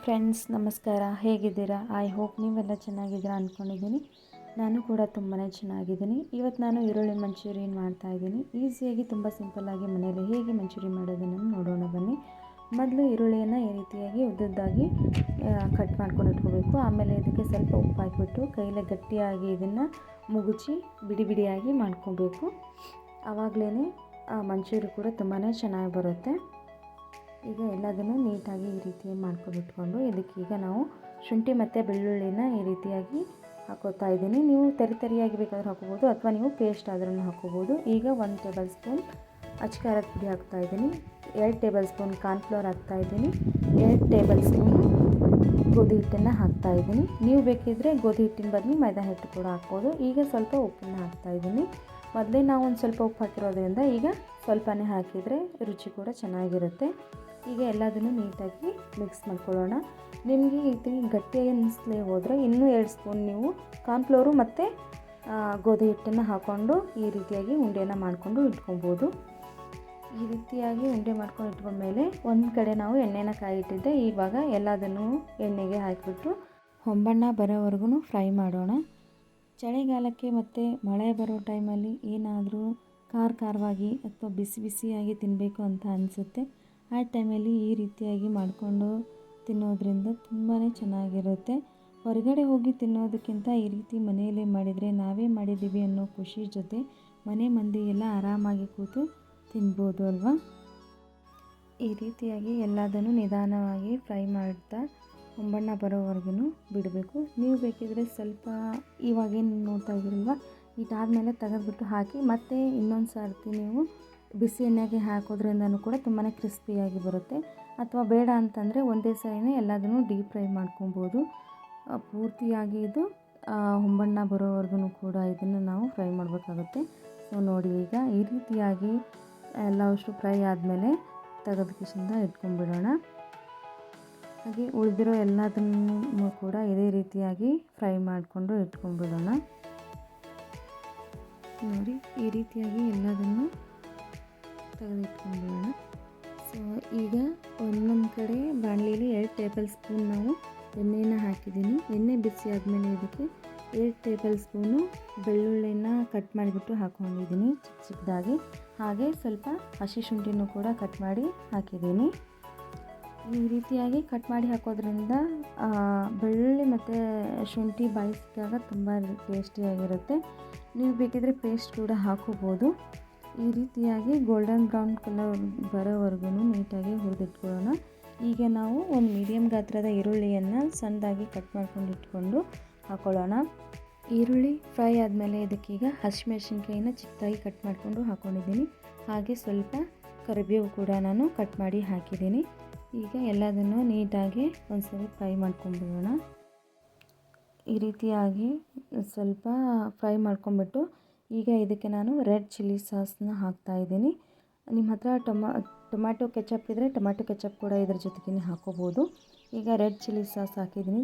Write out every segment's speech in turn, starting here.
Friends, ನಮಸ್ಕಾರ. ಹೇಗಿದ್ದೀರಾ? I hope ನೀವೆಲ್ಲ ಚೆನ್ನಾಗಿದ್ದೀರಾ ಅಂದ್ಕೊಂಡಿದ್ದೀನಿ. ನಾನು ಕೂಡ ತುಂಬಾ ಚೆನ್ನಾಗಿದ್ದೀನಿ. ಇವತ್ತು ನಾನು ಈರುಳ್ಳಿ ಮಂಚೂರಿಯನ್ ಮಾಡ್ತಾಯಿದ್ದೀನಿ. ಈಸಿಯಾಗಿ ತುಂಬ ಸಿಂಪಲ್ಲಾಗಿ ಮನೆಯಲ್ಲಿ ಹೇಗೆ ಮಂಚೂರಿ ಮಾಡೋದನ್ನು ನೋಡೋಣ ಬನ್ನಿ. ಮೊದಲು ಈರುಳ್ಳಿಯನ್ನು ಈ ರೀತಿಯಾಗಿ ಉದ್ದುದ್ದಾಗಿ ಕಟ್ ಮಾಡ್ಕೊಂಡು ಇಟ್ಕೋಬೇಕು. ಆಮೇಲೆ ಇದಕ್ಕೆ ಸ್ವಲ್ಪ ಉಪ್ಪು ಹಾಕಿಬಿಟ್ಟು ಕೈಲೇ ಗಟ್ಟಿಯಾಗಿ ಇದನ್ನು ಮುಗುಚಿ ಬಿಡಿ ಬಿಡಿಯಾಗಿ ಮಾಡ್ಕೋಬೇಕು. ಆವಾಗಲೇ ಮಂಚೂರಿ ಕೂಡ ತುಂಬಾ ಚೆನ್ನಾಗಿ ಬರುತ್ತೆ. ಈಗ ಎಲ್ಲದನ್ನು ನೀಟಾಗಿ ಈ ರೀತಿ ಮಾಡ್ಕೊಂಡ್ಬಿಟ್ಕೊಂಡು ಇದಕ್ಕೀಗ ನಾವು ಶುಂಠಿ ಮತ್ತು ಬೆಳ್ಳುಳ್ಳಿನ ಈ ರೀತಿಯಾಗಿ ಹಾಕೋತಾ ಇದ್ದೀನಿ. ನೀವು ತರಿಯಾಗಿ ಬೇಕಾದರೂ ಹಾಕೋಬೋದು ಅಥವಾ ನೀವು ಪೇಸ್ಟ್ ಆದ್ರೂ ಹಾಕೋಬೋದು. ಈಗ 1 ಟೇಬಲ್ ಸ್ಪೂನ್ ಅಚ್ಕಾರದ ಪುಡಿ ಹಾಕ್ತಾಯಿದ್ದೀನಿ, 2 ಟೇಬಲ್ ಸ್ಪೂನ್ ಕಾರ್ನ್ಫ್ಲವರ್ ಹಾಕ್ತಾಯಿದ್ದೀನಿ, 2 ಟೇಬಲ್ ಸ್ಪೂನ್ ಗೋಧಿ ಹಿಟ್ಟನ್ನು ಹಾಕ್ತಾಯಿದ್ದೀನಿ. ನೀವು ಬೇಕಿದ್ದರೆ ಗೋಧಿ ಹಿಟ್ಟಿನ ಬದಲು ಮೈದಾ ಹಿಟ್ಟು ಕೂಡ ಹಾಕ್ಬೋದು. ಈಗ ಸ್ವಲ್ಪ ಉಪ್ಪನ್ನು ಹಾಕ್ತಾಯಿದ್ದೀನಿ. ಮೊದಲೇ ನಾವು ಒಂದು ಸ್ವಲ್ಪ ಉಪ್ಪು ಹಾಕಿರೋದ್ರಿಂದ ಈಗ ಸ್ವಲ್ಪನೇ ಹಾಕಿದರೆ ರುಚಿ ಕೂಡ ಚೆನ್ನಾಗಿರುತ್ತೆ. ಈಗ ಎಲ್ಲದನ್ನು ನೀಟಾಗಿ ಮಿಕ್ಸ್ ಮಾಡ್ಕೊಳ್ಳೋಣ. ನಿಮಗೆ ಇದು ಗಟ್ಟಿಯಾಗಿ ಅನ್ನಿಸ್ಲೇ ಹೋದರೆ ಇನ್ನೂ 2 ಸ್ಪೂನ್ ನೀವು ಕಾರ್ನ್ಫ್ಲವರು ಮತ್ತು ಗೋಧಿ ಹಿಟ್ಟನ್ನು ಹಾಕ್ಕೊಂಡು ಈ ರೀತಿಯಾಗಿ ಉಂಡೆಯನ್ನು ಮಾಡಿಕೊಂಡು ಇಟ್ಕೊಬೋದು. ಈ ರೀತಿಯಾಗಿ ಉಂಡೆ ಮಾಡ್ಕೊಂಡು ಇಟ್ಕೊಂಡ್ಮೇಲೆ ಒಂದು ಕಡೆ ನಾವು ಎಣ್ಣೆನ ಕಾಯಿಟ್ಟಿದ್ದೆ. ಇವಾಗ ಎಲ್ಲದನ್ನು ಎಣ್ಣೆಗೆ ಹಾಕಿಬಿಟ್ಟು ಹೊಂಬಣ್ಣ ಬರೋವರೆಗೂ ಫ್ರೈ ಮಾಡೋಣ. ಚಳಿಗಾಲಕ್ಕೆ ಮತ್ತು ಮಳೆ ಬರೋ ಟೈಮಲ್ಲಿ ಏನಾದರೂ ಖಾರವಾಗಿ ಅಥವಾ ಬಿಸಿ ಬಿಸಿಯಾಗಿ ತಿನ್ನಬೇಕು ಅಂತ ಅನಿಸುತ್ತೆ. ಆ ಟೈಮಲ್ಲಿ ಈ ರೀತಿಯಾಗಿ ಮಾಡಿಕೊಂಡು ತಿನ್ನೋದ್ರಿಂದ ತುಂಬಾ ಚೆನ್ನಾಗಿರುತ್ತೆ. ಹೊರಗಡೆ ಹೋಗಿ ತಿನ್ನೋದಕ್ಕಿಂತ ಈ ರೀತಿ ಮನೆಯಲ್ಲೇ ಮಾಡಿದರೆ ನಾವೇ ಮಾಡಿದ್ದೀವಿ ಅನ್ನೋ ಖುಷಿ ಜೊತೆ ಮನೆ ಮಂದಿ ಎಲ್ಲ ಆರಾಮಾಗಿ ಕೂತು ತಿನ್ಬೋದು ಅಲ್ವಾ. ಈ ರೀತಿಯಾಗಿ ಎಲ್ಲದನ್ನು ನಿಧಾನವಾಗಿ ಫ್ರೈ ಮಾಡ್ತಾ ಹೊಂಬಣ್ಣ ಬರೋವರೆಗೂ ಬಿಡಬೇಕು. ನೀವು ಬೇಕಿದ್ರೆ ಸ್ವಲ್ಪ ಇವಾಗೇನು ನೋಡ್ತಾ ಇದ್ದೀರಲ್ವ, ಇದಾದಮೇಲೆ ತೆಗೆದುಬಿಟ್ಟು ಹಾಕಿ ಮತ್ತೆ ಇನ್ನೊಂದು ಸರ್ತಿ ನೀವು ಬಿಸಿ ಎಣ್ಣೆಗೆ ಹಾಕೋದ್ರಿಂದನೂ ಕೂಡ ತುಂಬಾ ಕ್ರಿಸ್ಪಿಯಾಗಿ ಬರುತ್ತೆ. ಅಥವಾ ಬೇಡ ಅಂತಂದರೆ ಒಂದೇ ಸರಿನೇ ಎಲ್ಲದನ್ನು ಡೀಪ್ ಫ್ರೈ ಮಾಡ್ಕೊಬೋದು. ಪೂರ್ತಿಯಾಗಿ ಇದು ಹೊಂಬಣ್ಣ ಬರೋವರೆಗೂ ಕೂಡ ಇದನ್ನು ನಾವು ಫ್ರೈ ಮಾಡಬೇಕಾಗುತ್ತೆ. ಸೊ ನೋಡಿ, ಈಗ ಈ ರೀತಿಯಾಗಿ ಎಲ್ಲವಷ್ಟು ಫ್ರೈ ಆದಮೇಲೆ ತೆಗೆದು ಕಿಶಿಂದ ಇಟ್ಕೊಂಡ್ಬಿಡೋಣ. ಹಾಗೆ ಉಳಿದಿರೋ ಎಲ್ಲದನ್ನು ಕೂಡ ಇದೇ ರೀತಿಯಾಗಿ ಫ್ರೈ ಮಾಡಿಕೊಂಡು ಇಟ್ಕೊಂಡ್ಬಿಡೋಣ. ನೋಡಿ, ಈ ರೀತಿಯಾಗಿ ಎಲ್ಲದನ್ನು ತೆಗೆದಿಟ್ಕೊಂಡ್ಬಿಡೋಣ. ಸೊ ಈಗ ಒಂದೊಂದು ಕಡೆ ಬಾಣಲಿಯಲ್ಲಿ 2 ಟೇಬಲ್ ಸ್ಪೂನ್ ನಾವು ಎಣ್ಣೆನ ಹಾಕಿದ್ದೀನಿ. ಎಣ್ಣೆ ಬಿಸಿ ಆದಮೇಲೆ ಇದಕ್ಕೆ 2 ಟೇಬಲ್ ಸ್ಪೂನು ಬೆಳ್ಳುಳ್ಳಿನ ಕಟ್ ಮಾಡಿಬಿಟ್ಟು ಹಾಕ್ಕೊಂಡಿದ್ದೀನಿ ಚಿಕ್ಕದಾಗಿ. ಹಾಗೆ ಸ್ವಲ್ಪ ಹಸಿ ಶುಂಠಿನೂ ಕೂಡ ಕಟ್ ಮಾಡಿ ಹಾಕಿದ್ದೀನಿ. ಈ ರೀತಿಯಾಗಿ ಕಟ್ ಮಾಡಿ ಹಾಕೋದ್ರಿಂದ ಬೆಳ್ಳುಳ್ಳಿ ಮತ್ತು ಶುಂಠಿ ಬಾಯಿಸಿದಾಗ ತುಂಬ ಟೇಸ್ಟಿಯಾಗಿರುತ್ತೆ. ನೀವು ಬೇಕಿದ್ರೆ ಪೇಸ್ಟ್ ಕೂಡ ಹಾಕೋಬೋದು. ಈ ರೀತಿಯಾಗಿ ಗೋಲ್ಡನ್ ಬ್ರೌನ್ ಕಲರ್ ಬರೋವರೆಗೂ ನೀಟಾಗಿ ಹುರಿದಿಟ್ಕೊಳ್ಳೋಣ. ಈಗ ನಾವು ಒಂದು ಮೀಡಿಯಮ್ ಗಾತ್ರದ ಈರುಳ್ಳಿಯನ್ನು ಸಣ್ಣದಾಗಿ ಕಟ್ ಮಾಡ್ಕೊಂಡು ಇಟ್ಕೊಂಡು ಹಾಕ್ಕೊಳ್ಳೋಣ. ಈರುಳ್ಳಿ ಫ್ರೈ ಆದಮೇಲೆ ಇದಕ್ಕೀಗ ಹಸಿಮೆಣಸಿನ್ಕಾಯಿನ ಚಿಕ್ಕದಾಗಿ ಕಟ್ ಮಾಡಿಕೊಂಡು ಹಾಕ್ಕೊಂಡಿದ್ದೀನಿ. ಹಾಗೆ ಸ್ವಲ್ಪ ಕರಿಬೇವು ಕೂಡ ನಾನು ಕಟ್ ಮಾಡಿ ಹಾಕಿದ್ದೀನಿ. ಈಗ ಎಲ್ಲದನ್ನು ನೀಟಾಗಿ ಒಂದ್ಸರಿ ಫ್ರೈ ಮಾಡ್ಕೊಂಡ್ಬಿಡೋಣ. ಈ ರೀತಿಯಾಗಿ ಸ್ವಲ್ಪ ಫ್ರೈ ಮಾಡ್ಕೊಂಬಿಟ್ಟು ಈಗ ಇದಕ್ಕೆ ನಾನು ರೆಡ್ ಚಿಲ್ಲಿ ಸಾಸನ್ನ ಹಾಕ್ತಾಯಿದ್ದೀನಿ. ನಿಮ್ಮ ಹತ್ರ ಟೊಮ್ಯಾಟೊ ಕೆಚಪ್ ಇದ್ದರೆ ಟೊಮ್ಯಾಟೊ ಕೆಚಪ್ ಕೂಡ ಇದ್ರ ಜೊತೆಗೇ ಹಾಕೋಬೋದು. ಈಗ ರೆಡ್ ಚಿಲ್ಲಿ ಸಾಸ್ ಹಾಕಿದ್ದೀನಿ.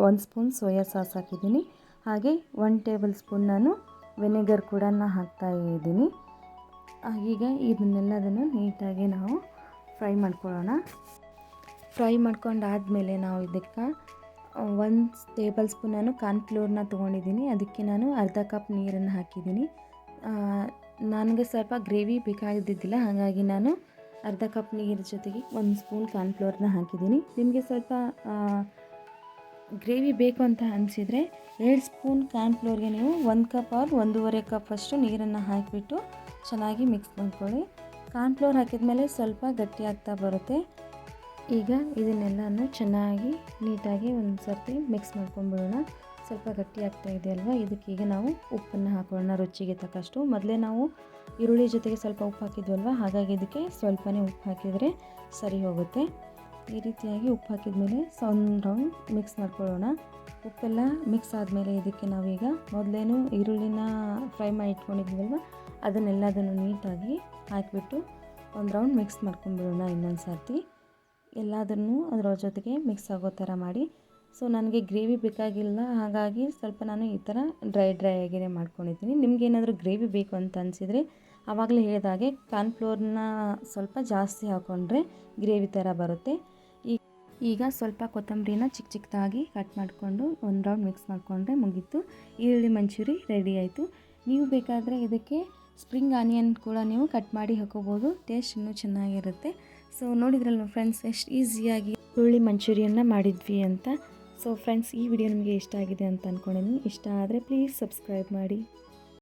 1 ಸ್ಪೂನ್ ಸೋಯಾ ಸಾಸ್ ಹಾಕಿದ್ದೀನಿ. ಹಾಗೆ 1 ಟೇಬಲ್ ಸ್ಪೂನ್ ನಾನು ವೆನಿಗರ್ ಕೂಡ ಹಾಕ್ತಾಯಿದ್ದೀನಿ. ಈಗ ಇದನ್ನೆಲ್ಲದನ್ನು ನೀಟಾಗಿ ನಾವು ಫ್ರೈ ಮಾಡ್ಕೊಳ್ಳೋಣ. ಫ್ರೈ ಮಾಡ್ಕೊಂಡಾದಮೇಲೆ ನಾವು ಇದಕ್ಕೆ 1 ಟೇಬಲ್ ಸ್ಪೂನ್ ನಾನು ಕಾರ್ನ್ಫ್ಲೋರ್ನ ತೊಗೊಂಡಿದ್ದೀನಿ. ಅದಕ್ಕೆ ನಾನು ಅರ್ಧ ಕಪ್ ನೀರನ್ನು ಹಾಕಿದ್ದೀನಿ. ನನಗೆ ಸ್ವಲ್ಪ ಗ್ರೇವಿ ಬೇಕಾಗಿದ್ದಿದ್ದಿಲ್ಲ, ಹಾಗಾಗಿ ನಾನು ಅರ್ಧ ಕಪ್ ನೀರು ಜೊತೆಗೆ 1 ಸ್ಪೂನ್ ಕಾರ್ನ್ಫ್ಲೋರ್ನ ಹಾಕಿದ್ದೀನಿ. ನಿಮಗೆ ಸ್ವಲ್ಪ ಗ್ರೇವಿ ಬೇಕು ಅಂತ ಅನಿಸಿದರೆ 2 ಸ್ಪೂನ್ ಕಾರ್ನ್ಫ್ಲೋರ್ಗೆ ನೀವು 1 ಕಪ್ ಆರ್ 1.5 ಕಪ್ ಅಷ್ಟು ನೀರನ್ನು ಹಾಕಿಬಿಟ್ಟು ಚೆನ್ನಾಗಿ ಮಿಕ್ಸ್ ಮಾಡ್ಕೊಳ್ಳಿ. ಕಾರ್ನ್ಫ್ಲೋರ್ ಹಾಕಿದ್ಮೇಲೆ ಸ್ವಲ್ಪ ಗಟ್ಟಿ ಆಗ್ತಾ ಬರುತ್ತೆ. ಈಗ ಇದನ್ನೆಲ್ಲನೂ ಚೆನ್ನಾಗಿ ನೀಟಾಗಿ ಒಂದು ಸರ್ತಿ ಮಿಕ್ಸ್ ಮಾಡ್ಕೊಂಡ್ಬಿಡೋಣ. ಸ್ವಲ್ಪ ಗಟ್ಟಿ ಆಗ್ತಾ ಇದೆ ಅಲ್ವಾ, ಇದಕ್ಕೀಗ ನಾವು ಉಪ್ಪನ್ನು ಹಾಕೊಳ್ಳೋಣ ರುಚಿಗೆ ತಕ್ಕಷ್ಟು. ಮೊದಲೇ ನಾವು ಈರುಳ್ಳಿ ಜೊತೆಗೆ ಸ್ವಲ್ಪ ಉಪ್ಪು ಹಾಕಿದ್ವಲ್ವ, ಹಾಗಾಗಿ ಇದಕ್ಕೆ ಸ್ವಲ್ಪನೇ ಉಪ್ಪು ಹಾಕಿದರೆ ಸರಿ ಹೋಗುತ್ತೆ. ಈ ರೀತಿಯಾಗಿ ಉಪ್ಪು ಹಾಕಿದ್ಮೇಲೆ ಒಂದು ರೌಂಡ್ ಮಿಕ್ಸ್ ಮಾಡ್ಕೊಳ್ಳೋಣ. ಉಪ್ಪೆಲ್ಲ ಮಿಕ್ಸ್ ಆದಮೇಲೆ ಇದಕ್ಕೆ ನಾವೀಗ ಮೊದಲೇನು ಈರುಳ್ಳಿನ ಫ್ರೈ ಮಾಡಿ ಇಟ್ಕೊಂಡಿದ್ವಲ್ವ, ಅದನ್ನೆಲ್ಲದನ್ನು ನೀಟಾಗಿ ಹಾಕಿಬಿಟ್ಟು ಒಂದು ರೌಂಡ್ ಮಿಕ್ಸ್ ಮಾಡ್ಕೊಂಡ್ಬಿಡೋಣ. ಇನ್ನೊಂದು ಸರ್ತಿ ಎಲ್ಲದನ್ನು ಅದರ ಜೊತೆಗೆ ಮಿಕ್ಸ್ ಆಗೋ ಥರ ಮಾಡಿ. ಸೊ ನನಗೆ ಗ್ರೇವಿ ಬೇಕಾಗಿಲ್ಲ, ಹಾಗಾಗಿ ಸ್ವಲ್ಪ ನಾನು ಈ ಥರ ಡ್ರೈ ಆಗಿಯೇ ಮಾಡ್ಕೊಂಡಿದ್ದೀನಿ. ನಿಮಗೇನಾದರೂ ಗ್ರೇವಿ ಬೇಕು ಅಂತ ಅನಿಸಿದರೆ ಆವಾಗಲೇ ಹೇಳಿದಾಗೆ ಕಾರ್ನ್ಫ್ಲೋರ್ನ ಸ್ವಲ್ಪ ಜಾಸ್ತಿ ಹಾಕ್ಕೊಂಡ್ರೆ ಗ್ರೇವಿ ಥರ ಬರುತ್ತೆ. ಈಗ ಸ್ವಲ್ಪ ಕೊತ್ತಂಬರಿನ ಚಿಕ್ಕ ಚಿಕ್ಕದಾಗಿ ಕಟ್ ಮಾಡಿಕೊಂಡು ಒಂದು ರೌಂಡ್ ಮಿಕ್ಸ್ ಮಾಡಿಕೊಂಡ್ರೆ ಮುಗೀತು. ಈರುಳ್ಳಿ ಮಂಚೂರಿ ರೆಡಿ ಆಯಿತು. ನೀವು ಬೇಕಾದರೆ ಇದಕ್ಕೆ ಸ್ಪ್ರಿಂಗ್ ಆನಿಯನ್ ಕೂಡ ನೀವು ಕಟ್ ಮಾಡಿ ಹಾಕೋಬೋದು, ಟೇಸ್ಟ್ ಇನ್ನೂ ಚೆನ್ನಾಗಿರುತ್ತೆ. ಸೊ ನೋಡಿದ್ರಲ್ವ ಫ್ರೆಂಡ್ಸ್, ಎಷ್ಟು ಈಸಿಯಾಗಿ ಈರುಳ್ಳಿ ಮಂಚೂರಿಯನ್ನು ಮಾಡಿದ್ವಿ ಅಂತ. ಸೊ ಫ್ರೆಂಡ್ಸ್, ಈ ವಿಡಿಯೋ ನಿಮಗೆ ಇಷ್ಟ ಆಗಿದೆ ಅಂತ ಅಂದ್ಕೊಂಡಿದ್ದೀನಿ. ಇಷ್ಟ ಆದರೆ ಪ್ಲೀಸ್ ಸಬ್ಸ್ಕ್ರೈಬ್ ಮಾಡಿ.